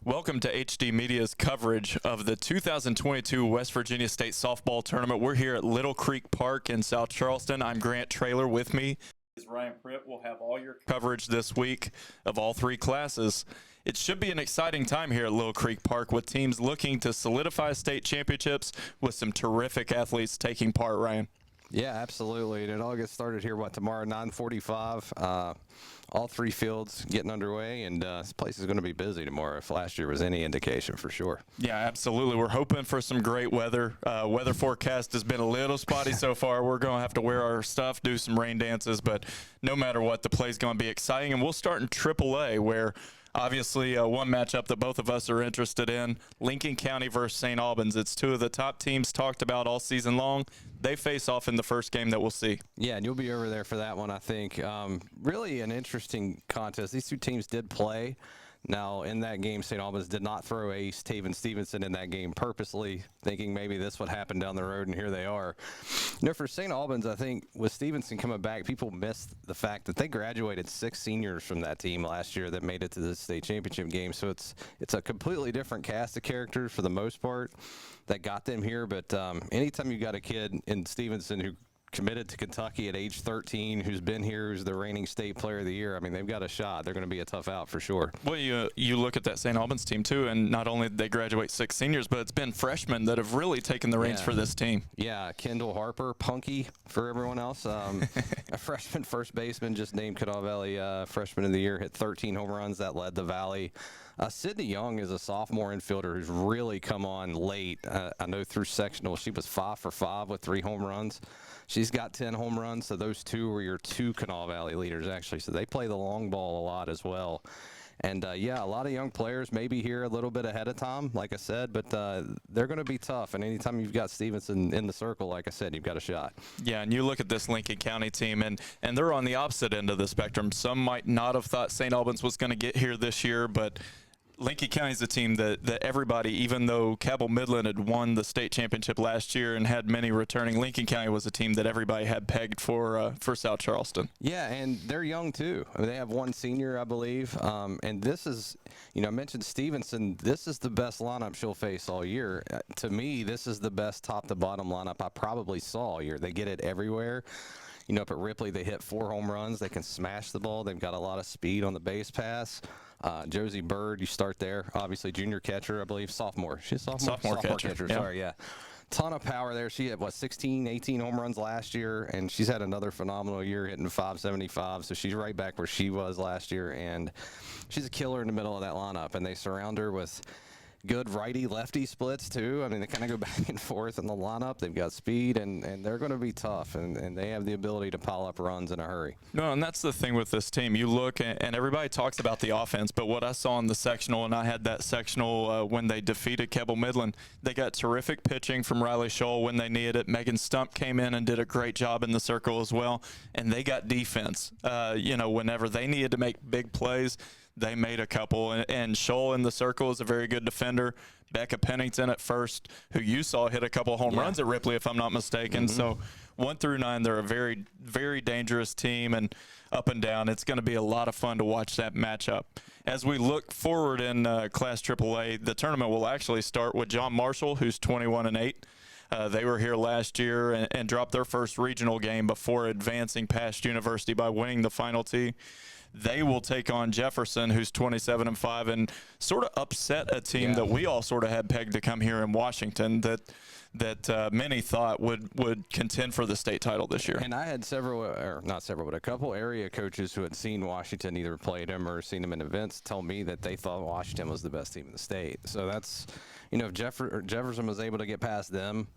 Welcome to HD Media's coverage of the 2022 West Virginia State Softball Tournament. We're here at Little Creek Park in South Charleston. I'm Grant Traylor. With me is Ryan Pritt. We'll have all your coverage this week of all three classes. It should be an exciting time here at Little Creek Park with teams looking to solidify state championships with some terrific athletes taking part, Ryan. Yeah, absolutely. And it all gets started here, tomorrow, 9:45. All three fields getting underway, and this place is going to be busy tomorrow if last year was any indication for sure. Yeah, absolutely. We're hoping for some great weather. Weather forecast has been a little spotty so far. We're going to have to wear our stuff, do some rain dances, but no matter what, the play's going to be exciting. And we'll start in AAA, where obviously one matchup that both of us are interested in, Lincoln County versus St Albans. It's two of the top teams talked about all season long. They face off in the first game that we'll see. Yeah, and you'll be over there for that one, I think. Really an interesting contest. These two teams did play. Now, in that game, St. Albans did not throw ace Taven Stevenson in that game purposely, thinking maybe this would happen down the road, and here they are. You know, for St. Albans, I think with Stevenson coming back, people missed the fact that they graduated 6 seniors from that team last year that made it to the state championship game. So it's a completely different cast of characters for the most part that got them here. But anytime you got a kid in Stevenson who committed to Kentucky at age 13, who's been here, who's the reigning state player of the year, I mean, they've got a shot. They're going to be a tough out for sure. Well, you look at that St. Albans team, too, and not only did they graduate 6 seniors, but it's been freshmen that have really taken the reins for this team. Yeah, Kendall Harper, Punky for everyone else. A freshman first baseman just named Kanawha Valley Freshman of the Year, hit 13 home runs. That led the Valley. Sydney Young is a sophomore infielder who's really come on late. I know through sectional she was 5 for 5 with 3 home runs. She's got 10 home runs, so those two were your 2 Kanawha Valley leaders, actually. So they play the long ball a lot as well. And, yeah, a lot of young players maybe here a little bit ahead of time, like I said, but they're going to be tough. And anytime you've got Stevenson in the circle, like I said, you've got a shot. Yeah, and you look at this Lincoln County team, and they're on the opposite end of the spectrum. Some might not have thought St. Albans was going to get here this year, but Lincoln County is a team that everybody, even though Cabell Midland had won the state championship last year and had many returning, Lincoln County was a team that everybody had pegged for South Charleston. Yeah, and they're young too. I mean, they have 1 senior, I believe. And this is, you know, I mentioned Stevenson. This is the best lineup she'll face all year. To me, this is the best top to bottom lineup I probably saw all year. They get it everywhere. You know, up at Ripley, they hit 4 home runs. They can smash the ball. They've got a lot of speed on the base pass. Josie Bird, you start there. Obviously, junior catcher, I believe. Sophomore. She's a sophomore catcher. Yeah. Sorry, yeah. Ton of power there. She had, 16, 18 home runs last year, and she's had another phenomenal year hitting 575. So she's right back where she was last year, and she's a killer in the middle of that lineup. And they surround her with good righty-lefty splits, too. I mean, they kind of go back and forth in the lineup. They've got speed, and they're going to be tough, and they have the ability to pile up runs in a hurry. No, and that's the thing with this team. You look, and everybody talks about the offense, but what I saw in the sectional, and I had that sectional when they defeated Cabell Midland, they got terrific pitching from Riley Scholl when they needed it. Megan Stump came in and did a great job in the circle as well, and they got defense. You know, whenever they needed to make big plays, they made a couple, and Scholl in the circle is a very good defender. Becca Pennington at first, who you saw hit a couple home runs at Ripley, if I'm not mistaken. So 1 through 9, they're a very, very dangerous team, and up and down. It's going to be a lot of fun to watch that matchup. As we look forward in Class AAA, the tournament will actually start with John Marshall, who's 21-8. They were here last year and dropped their first regional game before advancing past University by winning the Final T. They will take on Jefferson, who's 27-5, and sort of upset a team that we all sort of had pegged to come here in Washington that many thought would contend for the state title this year. And I had a couple area coaches who had seen Washington, either played him or seen him in events, tell me that they thought Washington was the best team in the state. So that's, you know, if Jefferson was able to get past them,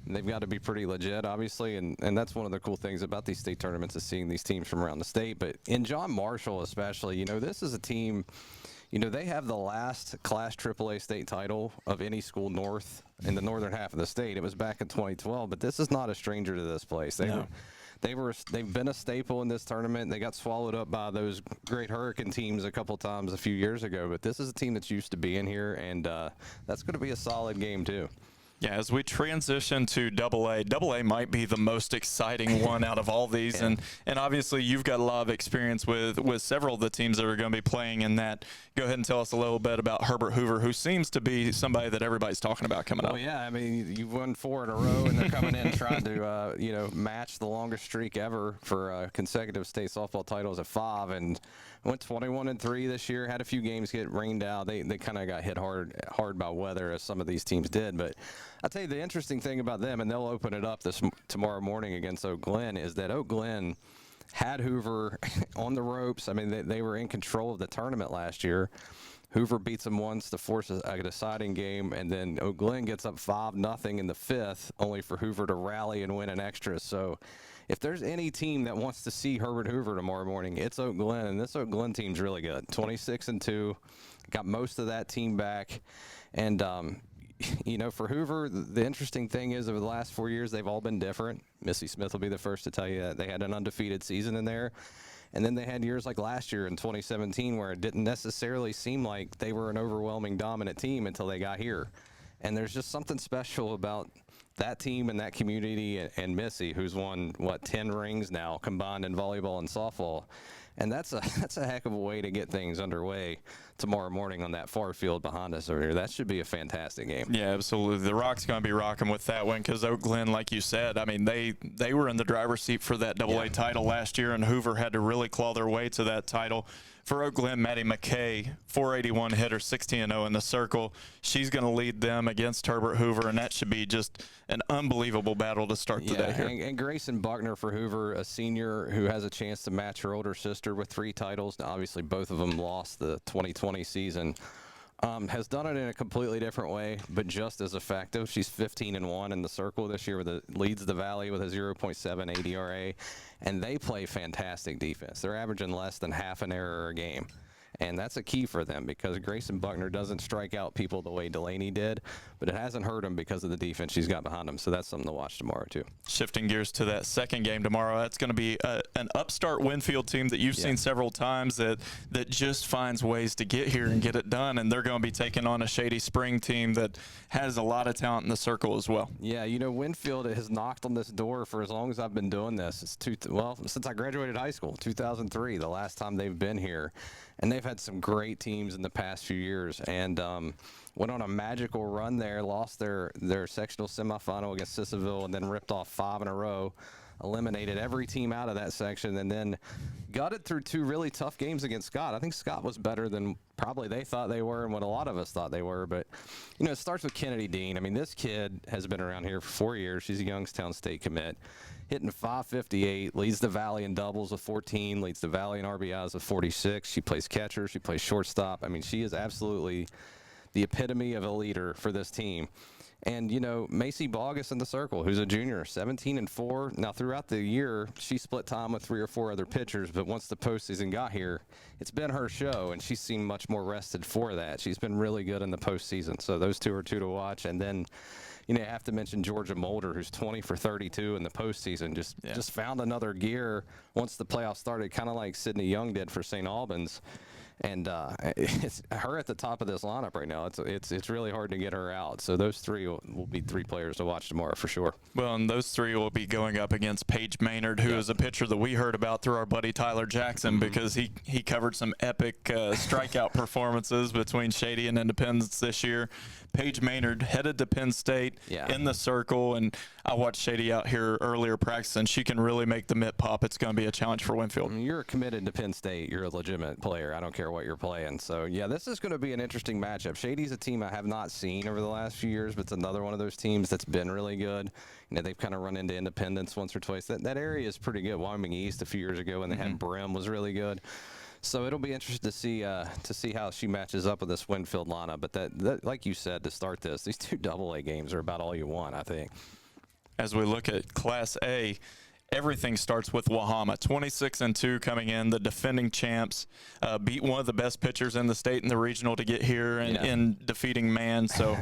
they've got to be pretty legit, obviously, and that's one of the cool things about these state tournaments is seeing these teams from around the state. But in John Marshall especially, you know, this is a team, you know, they have the last Class AAA state title of any school north in the northern half of the state. It was back in 2012, but this is not a stranger to this place. They've been a staple in this tournament. They got swallowed up by those great Hurricane teams a couple times a few years ago, but this is a team that's used to being here, and that's going to be a solid game too. Yeah, as we transition to Double A might be the most exciting one out of all these, and obviously you've got a lot of experience with several of the teams that are going to be playing in that. Go ahead and tell us a little bit about Herbert Hoover, who seems to be somebody that everybody's talking about coming up. Well, yeah, I mean, you've won 4 in a row, and they're coming in trying to match the longest streak ever for consecutive state softball titles at 5, and went 21-3 this year. Had a few games get rained out. They kind of got hit hard by weather, as some of these teams did. But I'll tell you the interesting thing about them, and they'll open it up tomorrow morning against Oak Glen, is that Oak Glen had Hoover on the ropes. I mean, they were in control of the tournament last year. Hoover beats them once to force a deciding game, and then Oak Glen gets up 5-0 in the 5th, only for Hoover to rally and win an extra. So if there's any team that wants to see Herbert Hoover tomorrow morning, it's Oak Glen, and this Oak Glen team's really good. 26-2, got most of that team back, and for Hoover, the interesting thing is over the last 4 years, they've all been different. Missy Smith will be the first to tell you that they had an undefeated season in there. And then they had years like last year in 2017 where it didn't necessarily seem like they were an overwhelming dominant team until they got here. And there's just something special about that team and that community and Missy, who's won, 10 rings now combined in volleyball and softball. And that's a heck of a way to get things underway tomorrow morning on that far field behind us over here. That should be a fantastic game. Yeah, absolutely. The Rock's going to be rocking with that one because Oak Glen, like you said, I mean, they were in the driver's seat for that Double-A title last year, and Hoover had to really claw their way to that title. For Oak Glen, Maddie McKay, 481 hitter, 16-0 in the circle. She's going to lead them against Herbert Hoover, and that should be just an unbelievable battle to start the day here. And Grayson Buckner for Hoover, a senior who has a chance to match her older sister with 3 titles. Now, obviously, both of them lost the 2020 season. Has done it in a completely different way, but just as effective. She's 15-1 in the circle this year, leads the Valley with a 0.78 ERA, and they play fantastic defense. They're averaging less than half an error a game. And that's a key for them because Grayson Buckner doesn't strike out people the way Delaney did, but it hasn't hurt him because of the defense she's got behind him. So that's something to watch tomorrow, too. Shifting gears to that second game tomorrow, that's going to be an upstart Winfield team that you've seen several times that just finds ways to get here and get it done. And they're going to be taking on a Shady Spring team that has a lot of talent in the circle as well. Yeah, Winfield has knocked on this door for as long as I've been doing this. Since I graduated high school, 2003, the last time they've been here. And they've had some great teams in the past few years, and went on a magical run there, lost their sectional semifinal against Sissaville, and then ripped off 5 in a row, eliminated every team out of that section, and then got it through 2 really tough games against Scott. I think Scott was better than probably they thought they were and what a lot of us thought they were. But, it starts with Kennedy Dean. I mean, this kid has been around here for 4 years. She's a Youngstown State commit. Hitting .558, leads the Valley in doubles with 14, leads the Valley in RBIs with 46. She plays catcher. She plays shortstop. I mean, she is absolutely the epitome of a leader for this team. And, Macy Bogus in the circle, who's a junior, 17-4. Now, throughout the year, she split time with 3 or 4 other pitchers, but once the postseason got here, it's been her show, and she's seemed much more rested for that. She's been really good in the postseason. So those 2 are 2 to watch. And then, you have to mention Georgia Mulder, who's 20 for 32 in the postseason. Just found another gear once the playoffs started, kind of like Sydney Young did for St Albans. And it's her at the top of this lineup right now. It's really hard to get her out. So those 3 will be 3 players to watch tomorrow for sure. Well, and those 3 will be going up against Paige Maynard, who is a pitcher that we heard about through our buddy Tyler Jackson because he covered some epic strikeout performances between Shady and Independence this year. Paige Maynard headed to Penn State in the circle, and I watched Shady out here earlier practicing. She can really make the mitt pop. It's going to be a challenge for Winfield. You're committed to Penn State. You're a legitimate player. I don't care what you're playing. So, this is going to be an interesting matchup. Shady's a team I have not seen over the last few years, but it's another one of those teams that's been really good. They've kind of run into Independence once or twice. That area is pretty good. Wyoming East a few years ago when they had Brim was really good. So it'll be interesting to see how she matches up with this Winfield lineup. But that, like you said, to start these 2 Double-A games are about all you want, I think. As we look at Class A, everything starts with Wahama. 26-2 coming in, the defending champs, beat one of the best pitchers in the state in the regional to get here and in defeating Man. So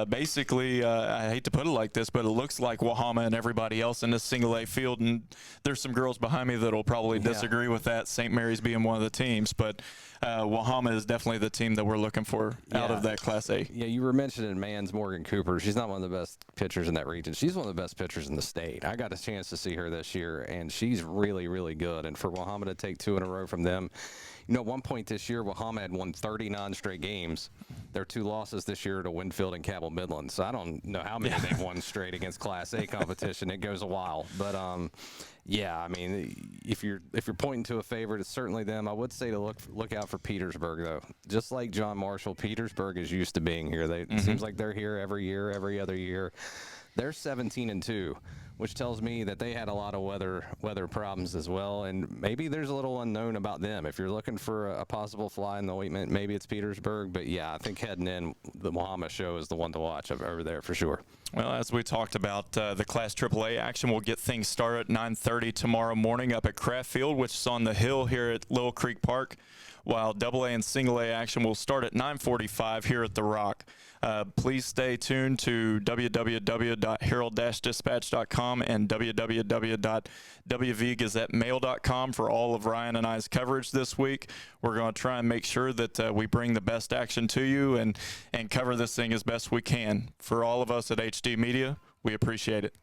basically, I hate to put it like this, but it looks like Wahama and everybody else in this single A field. And there's some girls behind me that'll probably disagree with that, St. Mary's being one of the teams. But Wahama is definitely the team that we're looking for out of that Class A. Yeah, you were mentioning Man's Morgan Cooper. She's not one of the best pitchers in that region. She's one of the best pitchers in the state. I got a chance to see her this year, and she's really, really good. And for Wahama to take 2 in a row from them, you know, at one point this year, Wahama had won 39 straight games. Their 2 losses this year to Winfield and Cabell Midland. So I don't know how many they've won straight against Class A competition. It goes a while, but yeah, I mean, if you're pointing to a favorite, it's certainly them. I would say to look out for Petersburg though. Just like John Marshall, Petersburg is used to being here. It seems like they're here every year, every other year. They're 17-2, which tells me that they had a lot of weather problems as well, and maybe there's a little unknown about them. If you're looking for a possible fly in the ointment, maybe it's Petersburg, but yeah, I think heading in, the Wahama show is the one to watch over there for sure. Well, as we talked about, the Class AAA action will get things started at 9:30 tomorrow morning up at Kraft Field, which is on the hill here at Little Creek Park, while AA and Single A action will start at 9:45 here at The Rock. Please stay tuned to www.herald-dispatch.com and www.wvgazettemail.com for all of Ryan and I's coverage this week. We're going to try and make sure that we bring the best action to you and cover this thing as best we can. For all of us at HD Media, we appreciate it.